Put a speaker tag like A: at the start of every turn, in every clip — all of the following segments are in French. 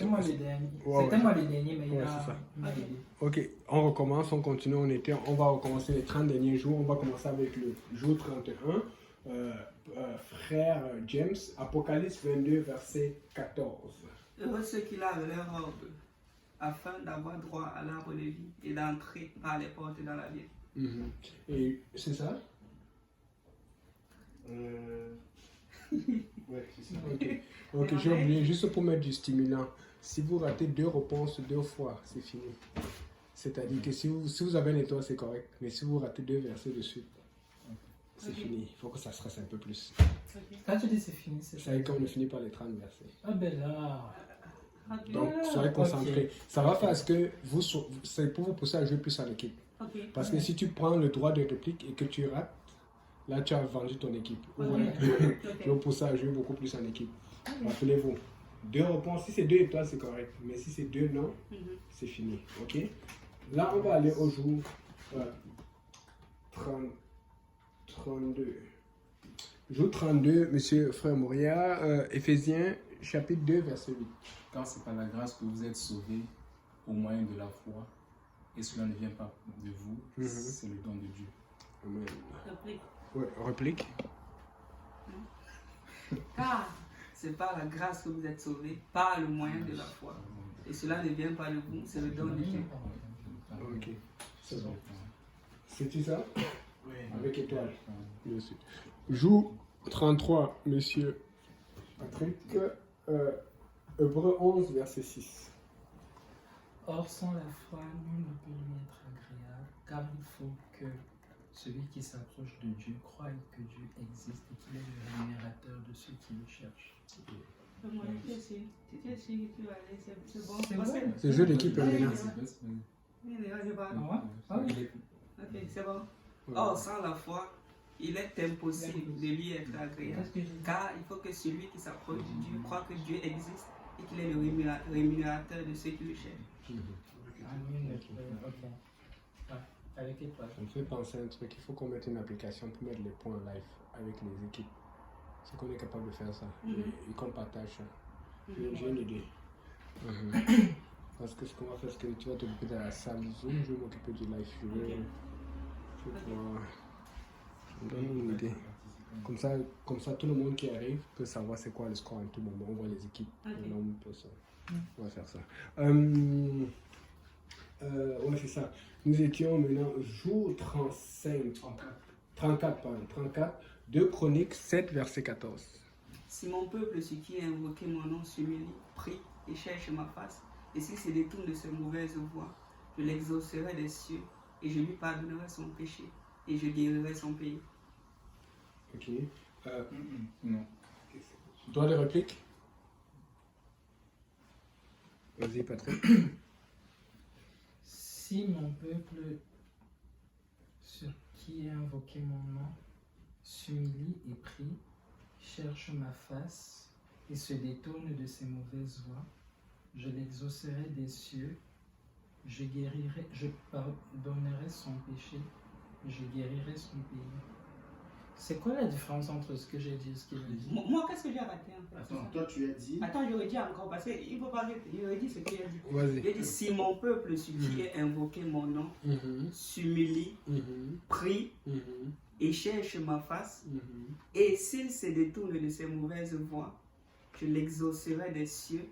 A: C'était moi le dernier.
B: Ouais,
A: C'était moi le dernier, mais
B: ouais, c'est ça. Ok, on recommence, on continue, on va recommencer les 30 derniers jours. On va commencer avec le jour 31. Frère James, Apocalypse 22, verset 14.
C: Heureux ceux qui lavent leur robe, afin d'avoir droit à l'arbre de vie et d'entrer par les portes dans la vie.
B: Et c'est ça?
D: Ouais, c'est ça.
B: Ok, j'ai oublié, juste pour mettre du stimulant. Si vous ratez 2 réponses 2 fois, c'est fini. C'est-à-dire que si vous avez une étoile, c'est correct. Mais si vous ratez 2 versets de suite, c'est fini. Il faut que ça stresse un peu plus.
A: Quand tu dis c'est fini, c'est
B: Ça veut dire qu'on ne finit pas les 30 versets.
A: Ah ben là.
B: Donc, soyez concentrés. Ça va faire ce que c'est pour vous pousser à jouer plus en équipe. Parce que si tu prends le droit de réplique et que tu rates, là, tu as vendu ton équipe. Voilà. Je vais vous pousser à jouer beaucoup plus en équipe. Rappelez-vous, 2 réponses, si c'est 2 étoiles, c'est correct. Mais si c'est 2 non, c'est fini. Ok? Là, on va aller au jour 32. Jour 32, monsieur Frère Moria, Éphésiens, chapitre 2, verset 8.
E: Car c'est par la grâce que vous êtes sauvés au moyen de la foi, et cela ne vient pas de vous, c'est le don de Dieu.
B: Amen.
C: Réplique.
B: Ouais, réplique.
C: Car c'est par la grâce que vous êtes sauvés, par le moyen de la foi. Et cela ne vient pas de vous, c'est le don de Dieu.
B: Ok, c'est bon. C'est-tu ça?
D: Oui.
B: Avec étoile. Bien sûr. Jour 33, monsieur Patrick. Hébreux 11, verset 6.
A: Or, sans la foi, nul ne peut lui être agréable, car il faut que celui qui s'approche de Dieu croie que Dieu existe et qu'il est le rémunérateur de ceux qui le cherchent.
C: C'est bon.
B: C'est le jeu d'équipe maintenant.
C: Ok, c'est bon. Or, sans la foi, il est impossible de lui être agréable. Car il faut que celui qui s'approche de Dieu croit que Dieu existe et qu'il est le rémunérateur de ceux qui le cherchent.
A: Avec étoile.
B: Ça me fait penser à un truc. Il faut qu'on mette une application pour mettre les points live avec les équipes. C'est qu'on est capable de faire ça. Et qu'on partage ça. J'ai une idée. Parce que ce qu'on va faire, c'est que tu vas t'occuper de la salle Zoom. Je vais m'occuper du live. Je vais pouvoir... Je donne une idée. Comme ça, tout le monde qui arrive peut savoir c'est quoi le score en tout moment. On voit les équipes. On va faire ça. Ouais, c'est ça. Nous étions maintenant jour 34, 2 Chroniques 7, verset 14.
C: Si mon peuple, ce qui a invoqué mon nom, s'humilie, prie et cherche ma face, et s'il se détourne de ses mauvaises voies, je l'exaucerai des cieux, et je lui pardonnerai son péché, et je guérirai son pays.
B: Ok.
E: Non.
B: Droit de réplique? Vas-y, Patrick.
A: Si mon peuple, sur qui a invoqué mon nom, s'humilie et prie, cherche ma face et se détourne de ses mauvaises voies, je l'exaucerai des cieux, je pardonnerai son péché, je guérirai son pays. C'est quoi la différence entre ce que j'ai dit et ce qu'il a dit?
C: Moi, qu'est-ce que j'ai raté en fait?
D: Attends, toi tu as dit.
C: Attends, j'aurais dit encore, parce qu'il ne faut pas arrêter. J'aurais dit ce qu'il a dit.
B: Vas-y.
C: Il a dit, si mon peuple, ce qui a invoqué mon nom, s'humilie, prie et cherche ma face, et s'il se détourne de ses mauvaises voies, je l'exaucerai des cieux,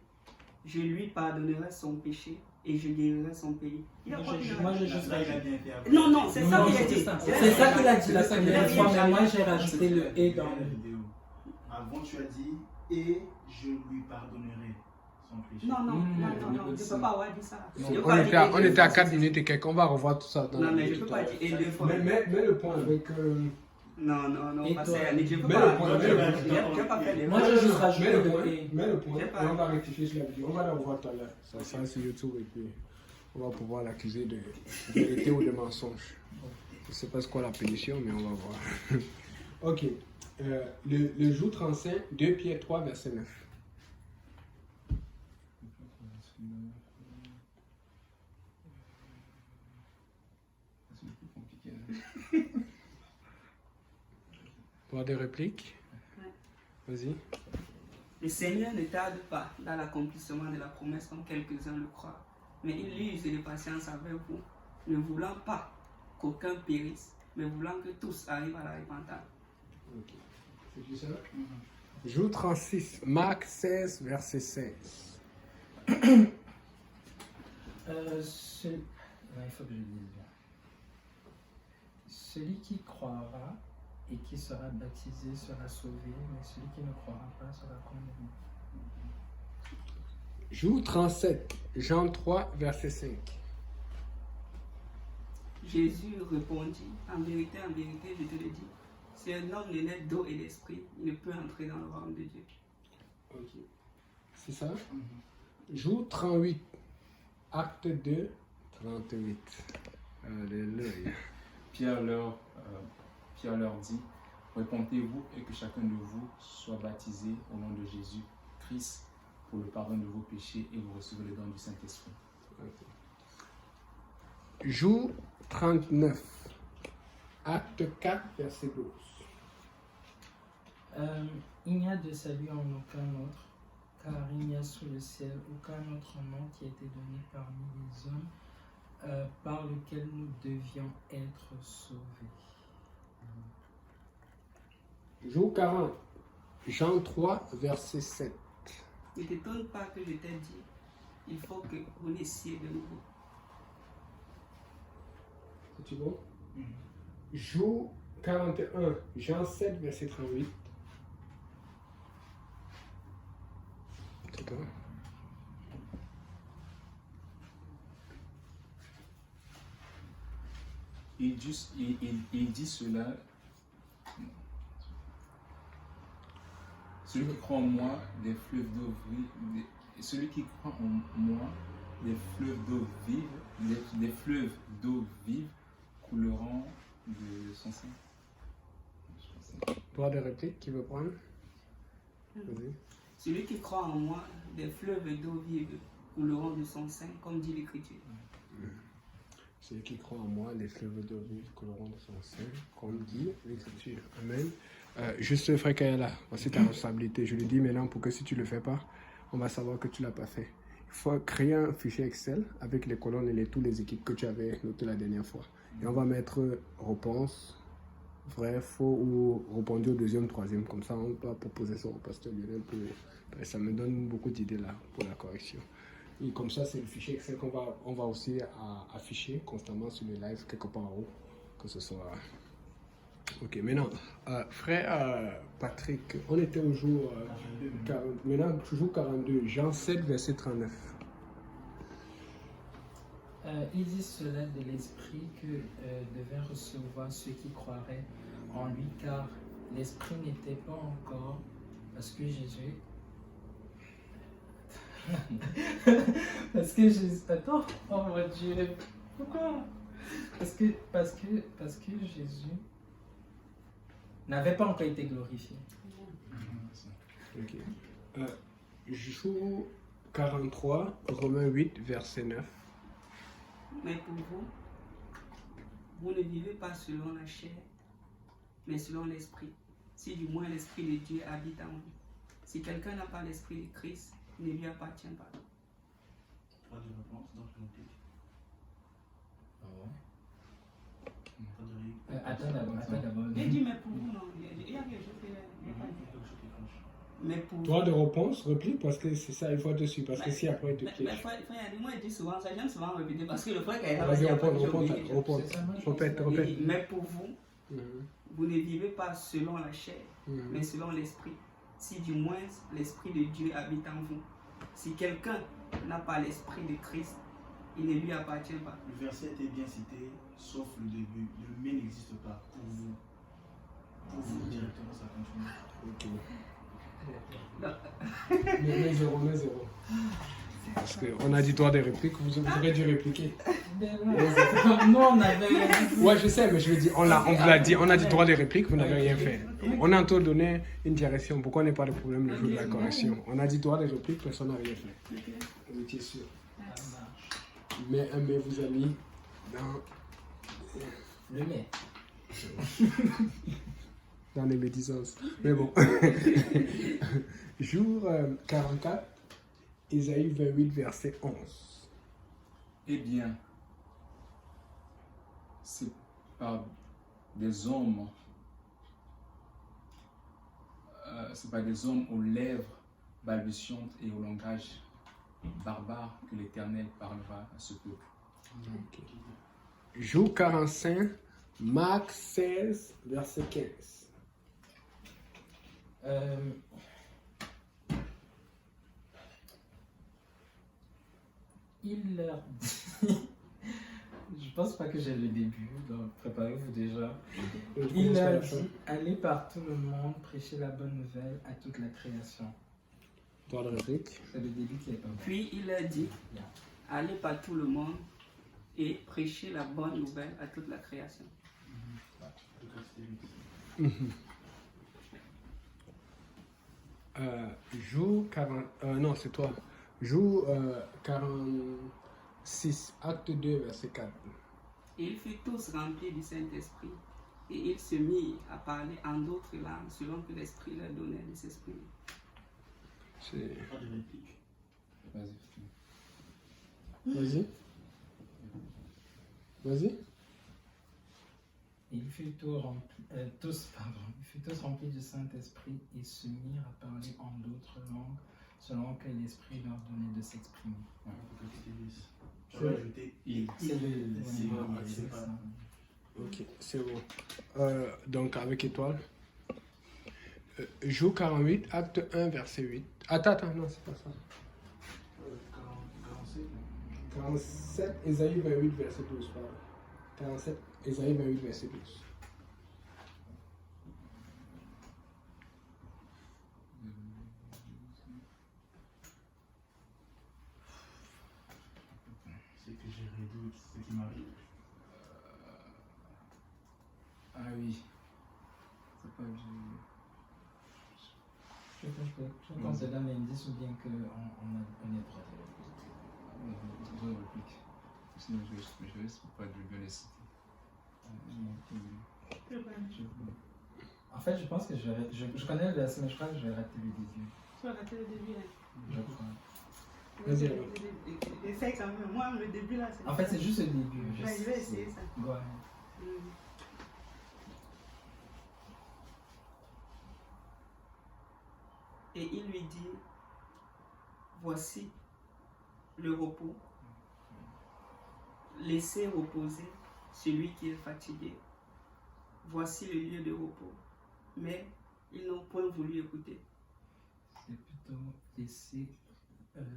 C: je lui pardonnerai son péché et je guérirai son pays.
A: Moi, j'ai juste rajouté.
C: Non, c'est ça qu'il a dit.
A: C'est ça qu'il a dit la première fois, mais moi, j'ai rajouté le « et » dans le...
D: Avant tu as dit et je lui pardonnerai son péché.
C: Non, je ne peux pas avoir dit ça.
B: On était à 4 minutes et quelques. On va revoir tout ça.
C: Non, mais je ne peux pas dire et deux fois.
B: Mets le point avec...
C: Non, parce que je ne peux
B: Mets
C: pas.
B: le point.
C: Je ne peux pas faire les
A: Moi, j'ai juste rajouté
B: Mets le
A: le
B: point.
A: « et ».
B: Mets le point. Et on va rectifier sur la vidéo. On va la revoir tout à l'heure. Ça sera sur YouTube et puis on va pouvoir l'accuser de vérité ou de mensonge. Je ne sais pas ce qu'est la pénition, mais on va voir. Ok. Le jour 35, 2 Pierre 3, verset 9.
E: C'est plus compliqué.
B: Pour des répliques? Vas-y.
C: Le Seigneur ne tarde pas dans l'accomplissement de la promesse comme quelques-uns le croient, mais il use de patience avec vous, ne voulant pas qu'aucun périsse, mais voulant que tous arrivent à la repentance.
B: Ok. C'est ça? Jour 36, Marc 16, verset 16.
A: Il faut que je dise bien. Celui qui croira et qui sera baptisé sera sauvé, mais celui qui ne croira pas sera condamné.
B: Jour 37, Jean 3, verset 5.
C: Jésus répondit, en vérité, je te le dis, si un homme ne naît d'eau et d'esprit, il ne peut entrer dans le royaume de Dieu.
B: Ok. C'est ça? Jour 38, acte 2, 38. Alléluia.
E: Pierre leur dit, répondez-vous et que chacun de vous soit baptisé au nom de Jésus-Christ pour le pardon de vos péchés et vous recevez le don du Saint-Esprit.
B: Okay. Jour 39, acte 4, verset 12.
A: Il n'y a de salut en aucun autre, car il n'y a sous le ciel aucun autre nom qui a été donné parmi les hommes par lequel nous devions être sauvés.
B: Jour 40, Jean 3, verset 7.
C: Ne t'étonne pas que je t'ai dit, il faut que vous naissiez de nouveau.
B: C'est bon? Jour 41, Jean 7, verset 38. C'est bon?
E: Il dit cela. Celui qui croit en moi, des fleuves d'eau vive, celui qui croit en moi, des fleuves d'eau vive, des fleuves d'eau vive couleront de son sein.
B: Droit de réplique, qui veut prendre? Vas-y.
C: Celui qui croit en moi, des fleuves d'eau vive couleront de son sein, comme dit l'Écriture.
B: Celui qui croit en moi, les fleuves d'eau vive couleront de son sein, comme dit l'Écriture. Amen. Juste, frère Kayala, voici ta responsabilité. Je le dis maintenant pour que si tu ne le fais pas, on va savoir que tu ne l'as pas fait. Il faut créer un fichier Excel avec les colonnes et toutes les équipes que tu avais notées la dernière fois. Et on va mettre réponse, vrai, faux ou répondu au deuxième, troisième. Comme ça, on va proposer ça au pasteur Lionel. Ça me donne beaucoup d'idées là pour la correction. Et comme ça, c'est le fichier Excel qu'on va aussi afficher constamment sur les lives quelque part en haut. Que ce soit... Ok, maintenant, frère Patrick, on était au jour... maintenant, jour 42, Jean 7, verset 39.
A: Il dit cela de l'Esprit que devaient recevoir ceux qui croiraient en lui, car l'Esprit n'était pas encore, parce que Jésus... Attends, oh mon Dieu, pourquoi? Parce que Jésus n'avait pas encore été glorifié.
B: Ok. Jour 43, Romains 8, verset 9.
C: Mais pour vous, vous ne vivez pas selon la chair, mais selon l'Esprit. Si du moins l'Esprit de Dieu habite en vous. Si quelqu'un n'a pas l'Esprit de Christ, il ne lui appartient pas.
D: Pas de réponse, donc je note.
A: Attends d'abord.
C: Il dit, mais pour vous, non. Il y a quelque chose qui mais pour
B: Droit de réponse, réplique, parce que c'est ça, il faut dessus, parce que si après il te piège.
C: Moi, je dis souvent ça, j'aime souvent répéter, parce que le frère qui a
B: Vas-y, répète.
C: Mais pour vous, vous ne vivez pas selon la chair, mais selon l'Esprit. Si du moins l'Esprit de Dieu habite en vous. Si quelqu'un n'a pas l'Esprit de Christ, il ne lui appartient pas.
D: Le verset était bien cité, sauf le début. Le mais n'existe pas pour vous. Pour vous, directement, ça continue.
B: Ok. Mais zéro. Parce qu'on a dit droit de réplique, vous aurez dû répliquer.
A: Non, on avait rien dit.
B: Ouais, je sais, mais je veux dire, on vous l'a dit, on a dit droit de réplique, vous n'avez rien fait. On a encore donné une direction. Pourquoi on n'est pas de problème le jour de la correction? On a dit droit de réplique, personne n'a rien fait. Vous étiez sûr. Mais vous avez mis dans...
A: Le mais.
B: dans les médisances. Mais bon. Jour 44, Isaïe 28, verset 11.
E: Eh bien, c'est par des hommes, c'est par des hommes aux lèvres balbutiantes et au langage barbare que l'Éternel parlera à ce peuple.
B: Okay. Jour 45, Marc 16, verset 15.
A: Il leur dit, je pense pas que j'ai le début, donc préparez-vous déjà. Il leur dit, allez par tout le monde, prêchez la bonne nouvelle à toute la création.
B: Dans la réplique.
A: C'est le début qui est pas bon.
C: Puis il leur dit, allez par tout le monde et prêchez la bonne nouvelle à toute la création.
B: Jour 40... non, c'est toi. Jour 46, acte 2, verset 4.
C: Et ils furent tous remplis du Saint-Esprit, et ils se mirent à parler en d'autres langues, selon que l'Esprit leur donnait de s'exprimer.
B: C'est...
D: Pas de réplique.
B: Vas-y. Vas-y.
A: Et ils furent tous remplis du Saint-Esprit et se mirent à parler en d'autres langues, selon que l'Esprit leur donnait de s'exprimer.
D: Je vais ajouter il.
A: C'est ça.
B: Ok, c'est bon. Donc, avec étoile. Jour 48, acte 1, verset 8. Attends, non, c'est pas ça. 47, Ésaïe 28, verset 12. Pardon. 47, Ésaïe 28, verset 12.
D: C'est que j'ai réduit ce qui m'arrive.
E: Ah oui. C'est pas
A: Je pense que c'est dans l'indice ou bien qu'on est prêt.
E: je réplique. Sinon, je risque pas de bien les citer.
A: En fait, je pense que je connais le verset, mais je crois que je vais rater le début.
F: Tu vas rater le début, hein.
A: Je crois.
B: Vas-y,
F: Le fait quand même. Moi, le début là, c'est.
A: En fait, c'est juste le début.
F: Je vais essayer ça.
A: Ouais.
C: Et il lui dit, voici le repos. Laissez reposer celui qui est fatigué. Voici le lieu de repos. Mais ils n'ont point voulu écouter.
A: C'est plutôt laisser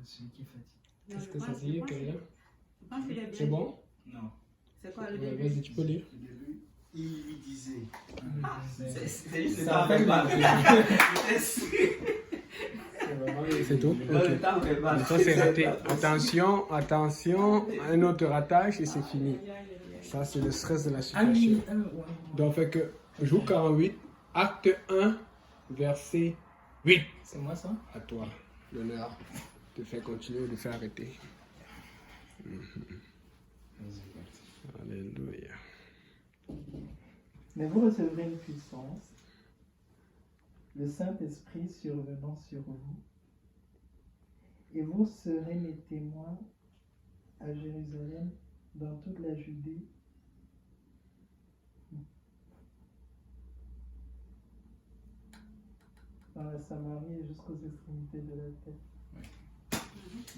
A: celui qui est fatigué.
B: Qu'est-ce que ça dit, Kaila?
F: Je pense qu'il est bien.
B: C'est bon?
D: Non.
F: C'est quoi le
B: Ouais,
F: début?
B: vas-y, tu peux lire.
D: Au début, il lui disait.
C: C'est juste
A: Ça
C: le
A: fait
C: temps
B: C'est tout?
C: Le
B: Ok.
C: temps verbal.
B: Ça, c'est raté. Attention, un autre ratage et c'est fini. Ça, c'est le stress de la
A: Ah oui,
B: situation.
A: ouais.
B: Donc, fait que, jour 48, acte 1, verset 8.
A: C'est moi ça?
B: À toi, l'honneur de faire continuer, de faire arrêter. Alléluia.
A: Mais vous recevrez une puissance, le Saint-Esprit survenant sur vous, et vous serez mes témoins à Jérusalem, dans toute la Judée, dans la Samarie et jusqu'aux extrémités de la terre.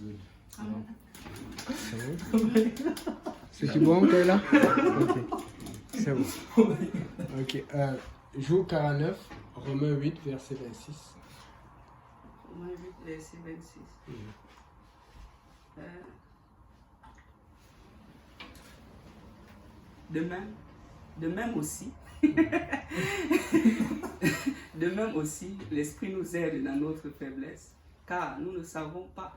E: Good.
B: C'est bon? C'est bon, Kaila? Ok. C'est bon. Ok. Jour 49, Romains 8, verset 26.
C: Romains 8, verset 26. De même aussi, l'Esprit nous aide dans notre faiblesse, car nous ne savons pas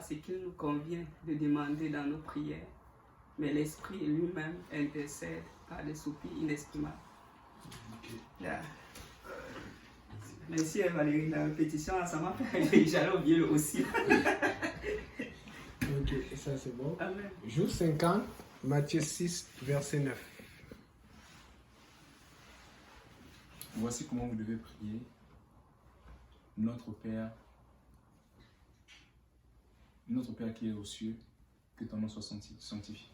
C: ce qu'il nous convient de demander dans nos prières, mais l'Esprit lui-même intercède par des soupirs inexprimables. Là. Merci Valérie, la répétition, ça m'a fait, j'allais oublier le aussi.
B: Ok, ça c'est bon.
C: Amen.
B: Jour 50, Matthieu 6, verset 9.
E: Voici comment vous devez prier. Notre Père qui est aux cieux, que ton nom soit sanctifié.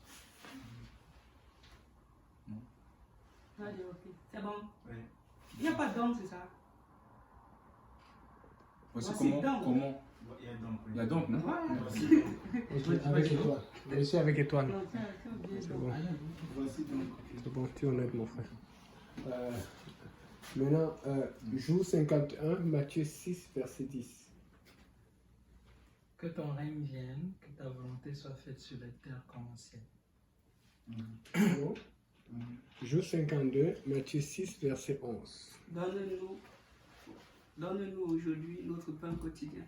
F: Allez, ok. C'est bon.
D: Oui.
F: Il n'y a pas d'homme, c'est ça?
E: Voici
F: Voici donc.
E: comment.
D: Il y a donc.
E: Il y a donc, non?
F: Ouais.
D: Voici donc.
B: Ok, avec étoile. Réussi avec étoile.
F: Non, c'est oublié,
B: C'est
F: donc.
B: bon.
D: Voici donc.
B: C'est bon, tu es honnête, mon frère. Maintenant, jour 51, Matthieu 6, verset 10.
A: Que ton règne vienne, que ta volonté soit faite sur la terre comme au ciel.
B: Bon. Jour 52, Matthieu 6, verset 11.
C: Donne-nous aujourd'hui notre pain quotidien.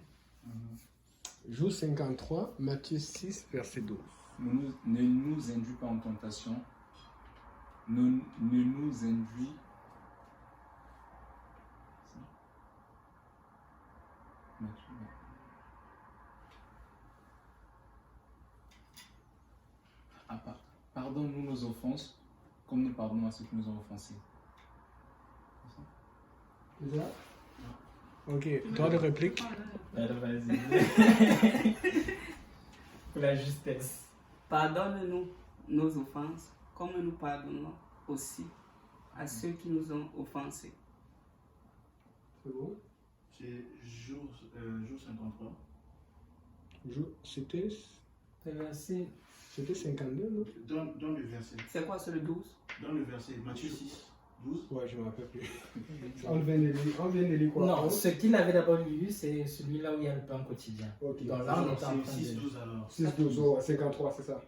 B: Jour 53, Matthieu 6, verset 12.
E: Ne nous induis pas en tentation. Ne nous induis. Pardonne-nous nos offenses, comme nous pardonnons à ceux qui nous ont offensés.
B: C'est ça? Ok, droit de réplique.
A: Alors vas-y. Pour la justesse.
C: Pardonne-nous nos offenses, comme nous pardonnons aussi à ceux qui nous ont offensés.
B: C'est bon?
D: C'est jour 53.
B: C'était
A: C'est verset.
B: 52, non?
D: Dans le verset.
C: C'est quoi, c'est le 12?
D: Dans le verset, Matthieu 6, 12.
B: Ouais, je ne me rappelle plus. On vient de lire quoi?
A: Non, ce qu'il avait d'abord lu, c'est celui-là où il y a le pain quotidien.
B: Ok.
A: Donc là, on est en train
D: C'est 6,
A: de.
D: 12 alors.
B: 6, 12, oh, 53, c'est ça.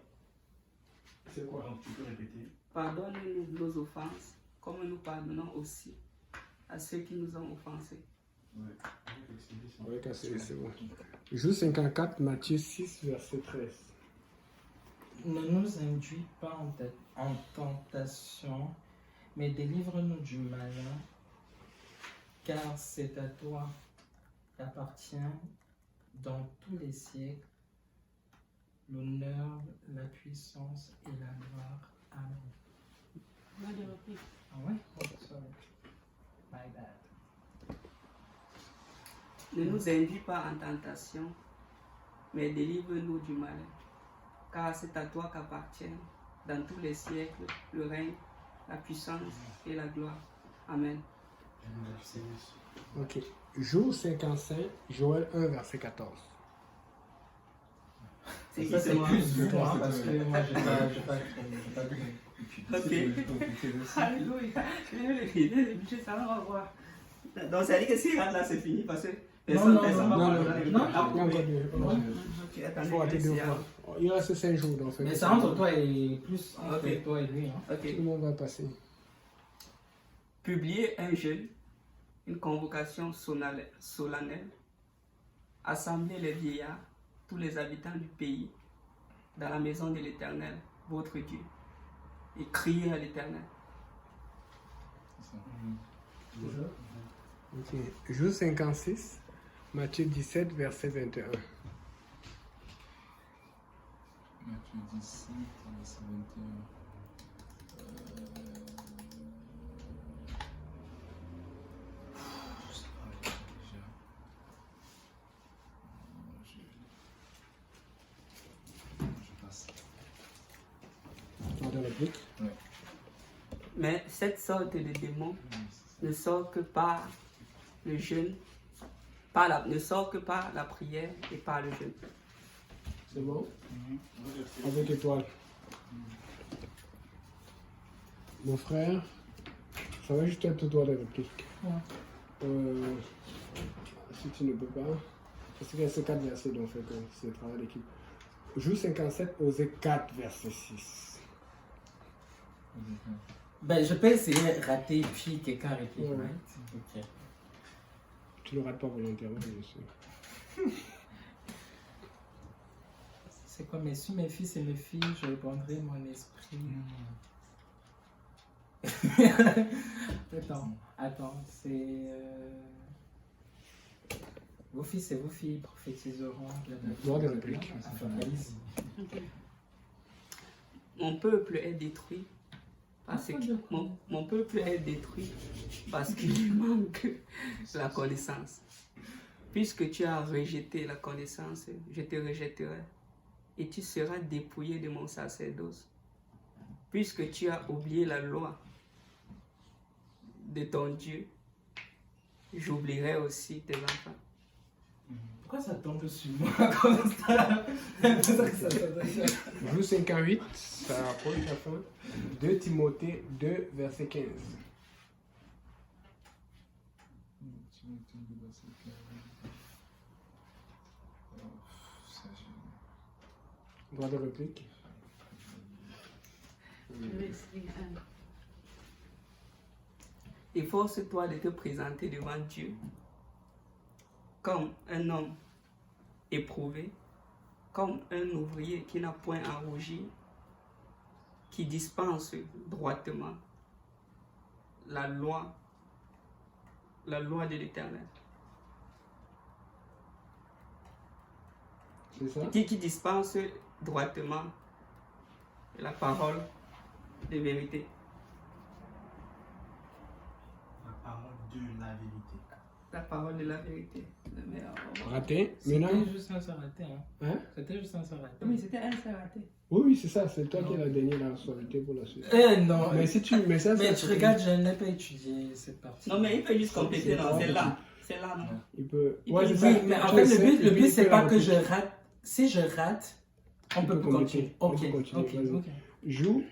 B: C'est quoi?
D: Donc tu peux répéter.
C: Pardonne-nous nos offenses, comme nous pardonnons aussi à ceux qui nous ont offensés.
D: Ouais.
B: Ouais, c'est bon. Jour 54, Matthieu 6, verset 13.
A: Ne nous induis pas en tentation, mais délivre-nous du malin, car c'est à toi qu'appartient dans tous les siècles l'honneur, la puissance et la gloire. Amen.
F: Allez, ok.
A: Ah ouais? Oh, sorry. My bad.
C: Ne nous induis pas en tentation, mais délivre-nous du malin. Car c'est à toi qu'appartiennent dans tous les siècles le règne, la puissance et la gloire. Amen.
B: Ok. Jour 55, Joël 1, verset 14.
C: C'est qui
A: Ça,
C: c'est
A: c'est
C: moi?
A: plus de moi, parce que moi, j'ai pas
C: Ok. Alléluia. Je vais le filer, le budget, ça va voir. Donc ça dit que si rentre là, c'est fini parce que personne
A: non,
C: ne
A: non,
B: Non, encore deux.
C: Ok, attendez,
B: Faut attendre
C: je vais
B: deux
C: essayer.
B: fois. Il reste 5 jours, donc.
A: Mais c'est entre toi et plus entre
C: Ok.
A: toi et lui. Hein.
C: Ok.
B: Tout le monde va passer.
C: Publier un jeûne, une convocation solennelle, assembler les vieillards, tous les habitants du pays, dans la maison de l'Éternel, votre Dieu, et crier à l'Éternel.
B: Ok. Jour 56, Matthieu 17, verset 21.
E: Matthieu 17, verset 21. Je sais pas déjà. Je passe.
B: Droit de réplique.
C: Mais cette sorte de démon ne sort que par le jeûne, ne sort que par la prière et par le jeûne.
B: C'est bon? Avec étoile. Mon frère, ça va juste être droit de réplique. Si tu ne peux pas, parce qu'il y a ces 4 versets, donc fait que c'est le travail d'équipe. Jour 57, Osée 4, verset 6.
A: Ben, je peux essayer de rater puis quelqu'un réplique,
B: Ouais.
A: right? Ok.
B: Tu ne rates pas volontairement, bien sûr.
A: C'est quoi, mais si mes fils et mes filles, je répondrai mon esprit. Attends, c'est. Vos fils et vos filles prophétiseront de la
B: Droit de réplique.
A: Allez-y.
C: Mon peuple est détruit Parce que mon peuple est détruit parce qu'il manque la connaissance. Puisque tu as rejeté la connaissance, je te rejetterai et tu seras dépouillé de mon sacerdoce. Puisque tu as oublié la loi de ton Dieu, j'oublierai aussi tes enfants.
A: Pourquoi ça tombe sur moi comme ça?
B: Joue 58, ça approche la fin. 2 Timothée 2, verset 15. Droit de réplique.
C: Efforce-toi de te présenter devant Dieu comme un homme éprouvé, comme un ouvrier qui n'a point à rougir, qui dispense droitement la loi de l'Éternel.
B: C'est ça?
C: Qui dispense droitement la parole de vérité.
D: La parole de la vérité.
C: La parole de la vérité. Mais,
B: Raté. Maintenant.
A: C'était juste un seul raté. Hein?
B: Hein?
A: C'était juste un seul raté.
F: Oui, c'était un seul raté.
B: Oui, oui, c'est ça. C'est toi qui as la dernière nationalité pour la suite.
A: Non.
B: Mais si tu. Mais ça,
A: Mais
B: ça,
A: tu regardes, je n'ai pas étudié cette partie.
C: non, mais il peut juste compléter, non,
B: c'est
C: c'est là. C'est là, non.
B: Il peut.
C: Il
B: Ouais,
C: peut-
B: c'est ça.
A: Oui, mais en
B: Tu
A: fait,
B: sais,
A: le but,
B: il
A: c'est
B: peut
A: pas
B: la
A: que je
B: réplique.
A: rate. Si je rate, on peut plus continuer.
B: On
A: Ok,
B: peut continuer,
A: ok,
B: vas-y.
A: ok.
B: Joue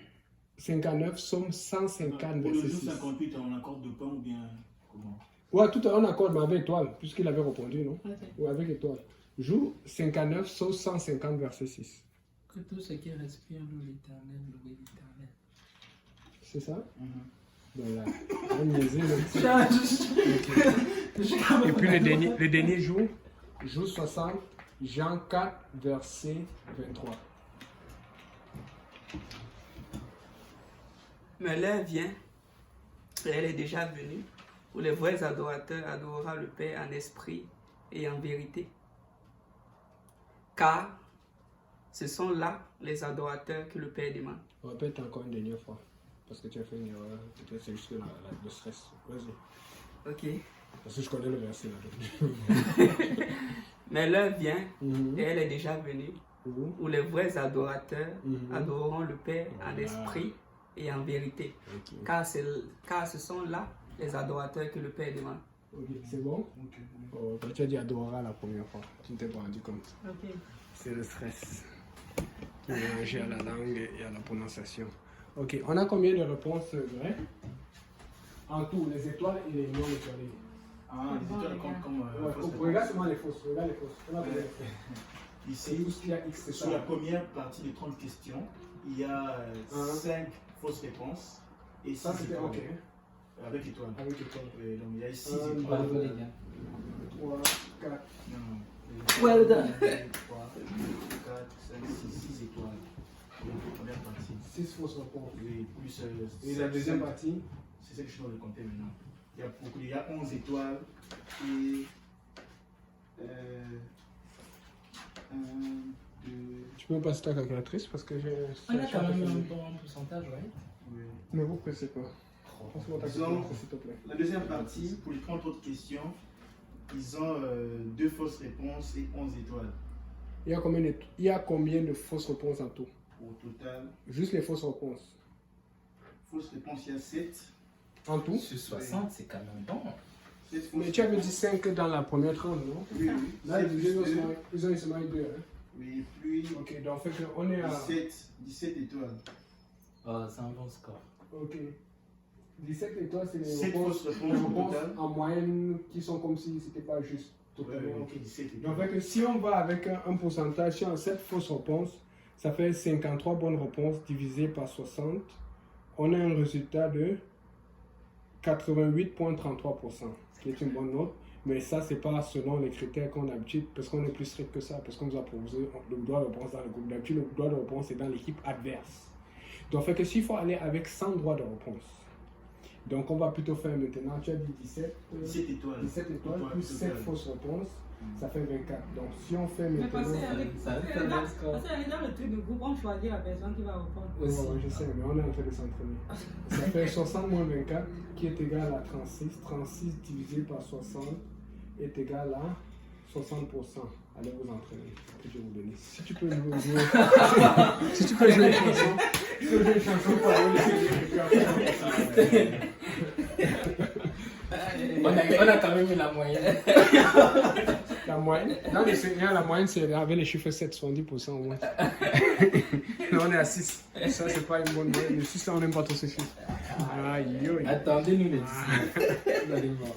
B: 59, somme 150,
D: Pour le
B: verset
D: jour
B: 6.
D: 58, on accorde de pain ou bien comment?
B: Ouais, tout à l'heure, on accorde, mais avec étoile, puisqu'il avait répondu, non?
F: Ok.
B: Ouais, avec étoile. Joue 59, sauf 150, verset 6.
A: Que tout ce qui respire loue l'Éternel, louez l'Éternel.
B: C'est ça?
D: Mhm.
B: Voilà. On niaisait le petit.
A: Je-
B: Et puis le dernier jour, joue 60, Jean 4, verset 23.
C: Mais l'heure vient, et elle est déjà venue, où les vrais adorateurs adoreront le Père en esprit et en vérité. Car ce sont là les adorateurs que le Père demande.
B: Répète encore une dernière fois, parce que tu as fait une erreur. Peut-être c'est juste le stress. Vas-y.
C: Ok.
B: Parce que je connais le verset là.
C: Mais l'heure vient,
B: Mhm.
C: et elle est déjà venue,
B: Mhm.
C: où les vrais adorateurs
B: Mhm.
C: adoreront le Père en
B: Voilà.
C: esprit et en vérité.
B: Ok.
C: Car ce sont là les adorateurs que le Père demande.
B: Ok, c'est bon?
D: Ok.
B: Oh, quand tu as dit adorera la première fois, tu ne t'es pas rendu compte.
F: Ok.
B: C'est le stress qui est mélangé à la langue et à la prononciation. Ok, on a combien de réponses vraies? En tout, les étoiles et les non étoilées.
D: Ah, les étoiles comptent comme
B: Ouais,
D: fausse
B: regarde
D: réponse.
B: seulement les fausses. Regarde les fausses. On a combien de fausses? C'est
D: Ici,
B: tout ce qu'il y a X, c'est
D: sur la
B: ça.
D: première partie des 30 questions, il y a 5 fausses réponses et 6
B: Ça c'était
D: étoiles.
B: ok.
D: Avec étoile.
B: Avec étoile.
D: Donc il y a 6
B: Un,
D: étoiles.
A: Bravo les gars.
B: 3, 4.
D: Non.
A: Well done.
D: 3, 4, 5, 6 étoiles. Donc la première partie.
B: 6 fausses réponses.
D: Oui, plus.
B: Et la deuxième partie?
D: C'est ça que je suis en train de compter maintenant. Il y a 11 étoiles et. 1, 2.
B: Tu peux me passer ta calculatrice parce que j'ai.
A: On a quand même un bon pourcentage, ouais.
D: Oui.
B: Ne vous pressez pas. Passe-moi ta calculatrice s'il te plaît.
D: La deuxième partie, pour les 30 autres questions, ils ont 2 fausses réponses et 11 étoiles.
B: Il y a combien de fausses réponses en tout?
D: Au total,
B: Juste les fausses réponses.
D: fausses réponses, il y a 7.
B: En tout?
A: Sur 60, c'est quand même bon.
D: 7 fausses
B: Mais tu avais dit
D: réponses.
B: 5 dans la première tranche, non?
D: Oui, oui.
B: Là,
D: 7 plus 2.
B: ils ont seulement eu 2. Hein?
D: Oui, puis
B: Ok, donc fait on est à.
D: 17 étoiles.
A: Oh, c'est un bon score.
B: Ok. 17 étoiles, c'est les
D: 7
B: réponses,
D: fausses
B: les
D: réponses au
B: réponses
D: total.
B: en moyenne qui sont comme si c'était pas juste.
D: Ouais,
B: Totalement.
D: ok, 17
B: Donc
D: étoiles.
B: fait si on va avec un pourcentage, si on a 7 fausses réponses, ça fait 53 bonnes réponses divisé par 60. On a un résultat de 88,33%, ce qui est une bonne note. Mais ça, c'est pas selon les critères qu'on a l'habitude, parce qu'on est plus strict que ça, parce qu'on nous a proposé le droit de réponse dans le groupe. D'habitude, le droit de réponse est dans l'équipe adverse. Donc, fait que s'il faut aller avec 100 droits de réponse, donc on va plutôt faire maintenant, tu as dit 17
D: 17 étoiles.
B: 17 étoiles plus 7 fausses réponses. Ça fait 24. Donc si on fait
F: Mais
B: maintenant...
F: parce que
A: Ça fait un score.
F: dans le truc de groupe, on choisit la personne qui va répondre.
B: Ouais, ouais, je sais, mais on est en train de s'entraîner. Ça fait 60 moins 24 qui est égal à 36. 36 divisé par 60 est égal à 60%. Allez vous entraîner. Que Dieu vous bénisse. Si tu peux jouer, si tu peux jouer une chanson, tu peux jouer une chanson pour
A: On a quand même eu la moyenne.
B: La moyenne. Dans les Seigneurs, la moyenne, c'est avec les chiffres 7, 70% au moins. Là, on est à 6. Ça, c'est pas une bonne moyenne. Le 6, on n'aime pas trop ces chiffres. Aïe, aïe.
A: Attendez-nous les 10.
B: Vous allez voir.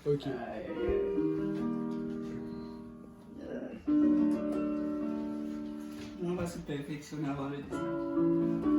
B: Ok.
C: On va se perfectionner avant le 10.